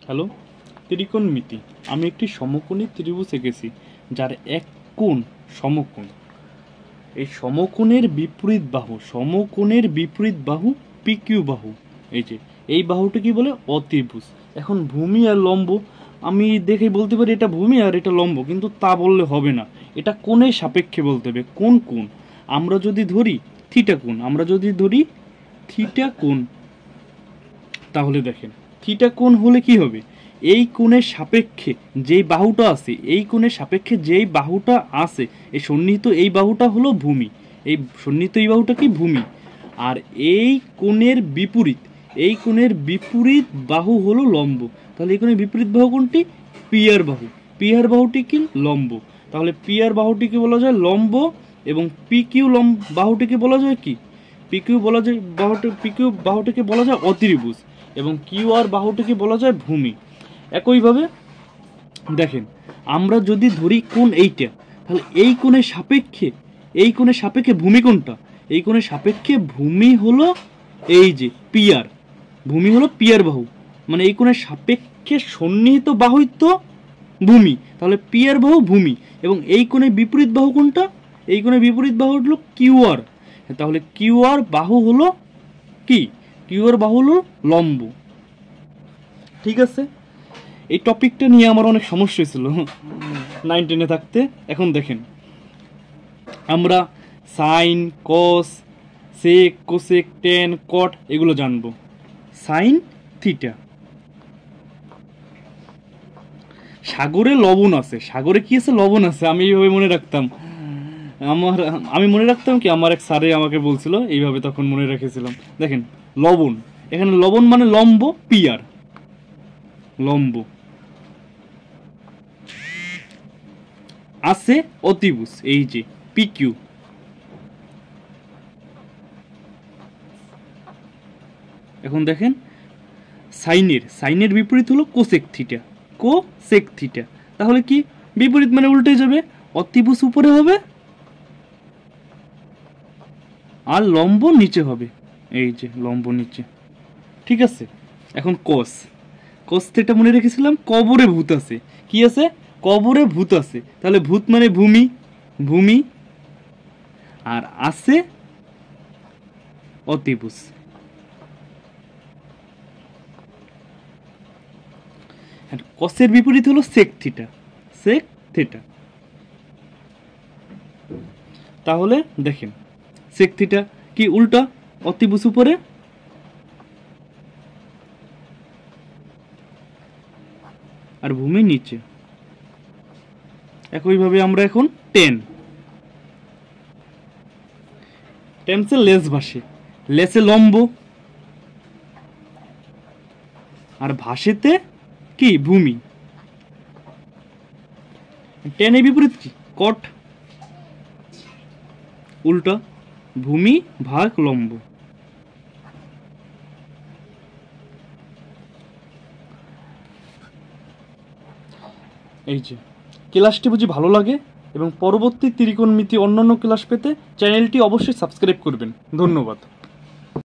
Hello, ত্রিকোণমিতি। আমি একটি সমকোণী ত্রিভুজ এঁকেছি যার এক কোণ সমকোণ। এই সমকোণের বিপরীত বাহু পিকিউ বাহু। এই বাহুটা কি বলে? অতিভুজ। এখন ভূমি আর লম্ব আমি দেখে বলতে পারি এটা ভূমি আর এটা লম্ব, কিন্তু তা বললে হবে না। এটা কোণের সাপেক্ষে বলতে হবে। কোন কোণ? আমরা যদি ধরি থিটা কোণ, তাহলে দেখেন থিটা কোণ হলে কি হবে? এই কোণের সাপেক্ষে যেই বাহুটা আছে, এই সন্নিহিত এই বাহুটা হলো ভূমি। এই সন্নিহিত এই বাহুটা কি? ভূমি। আর এই কোণের বিপরীত বাহু হলো লম্ব। তাহলে এই কোণের বিপরীত বাহু কোনটি? পিয়ার বাহু। পিয়ার বাহুটি কি? লম্ব। তাহলে পিয়ার বাহুটিকে বলা যায় লম্ব, এবং পিকিউ বাহুটিকে বলা যায় কি? পিকিউ বাহুটিকে বলা যায় অতিভুজ, এবং কিউ আর বাহুটিকে বলা যায় ভূমি। একইভাবে দেখেন, আমরা যদি ধরি কোণ এইটা, তাহলে এই কোণের সাপেক্ষে ভূমি কোনটা? এই কোণের সাপেক্ষে ভূমি হলো পিয়ার। ভূমি হলো পিয়ার বাহু, মানে এই কোণের সাপেক্ষে সন্নিহিত বাহুই তো ভূমি। তাহলে পিয়ার বাহু ভূমি, এবং এই কোণের বিপরীত বাহু কোনটা? এই কোণের বিপরীত বাহু হলো কিউআর। তাহলে কিউআর বাহু হলো কি? কিউআর বাহু হলো লম্ব। ঠিক আছে, এই টপিকটা নিয়ে আমার অনেক সমস্যা ছিল 9-10-এ থাকতে। এখন দেখেন, আমরা সাইন, কস, সেক, কোসেক, টেন, কট এগুলো জানবো। Sine theta. সাগরে লবণ আছে। সাগরে কি আছে? লবণ আছে। আমি এইভাবে মনে রাখতাম। আমি মনে রাখতাম কি, আমার এক স্যারে আমাকে বলছিল এইভাবে, তখন মনে রেখেছিলাম। দেখেন, লবণ, এখানে লবণ মানে লম্ব, পিয়ার লম্ব আছে, অতিভুজ পিকিউ। এখন দেখেন, সাইনের বিপরীত হলো কোসেক থিটা। তাহলে কি বিপরীত মানে উল্টে যাবে, অতিভুজ উপরে হবে আর লম্ব নিচে হবে। লম্ব নিচে। ঠিক আছে, এখন কস থিটা মনে রেখেছিলাম। কবরে ভূত আছে। কি আছে? কবরে ভূত আছে। তাহলে ভূত মানে ভূমি আর আছে অতিভুজ। কসের বিপরীত হলো সেক থিটা। তাহলে দেখেন, সেক থিটা কি? উল্টা, অতিভুজ উপরে আর ভূমি নিচে। একইভাবে আমরা এখন টেনসে লেস ভাসে। লেসে লম্ব আর ভাসেতে কি? ভূমি। টেনের বিপরীত কি? কট, উল্টা, ভূমি ভাগ লম্ব। ক্লাসটি বুঝি ভালো লাগে, এবং পরবর্তী ত্রিকোণমিতি অন্যান্য ক্লাস পেতে চ্যানেলটি অবশ্যই সাবস্ক্রাইব করবেন। ধন্যবাদ।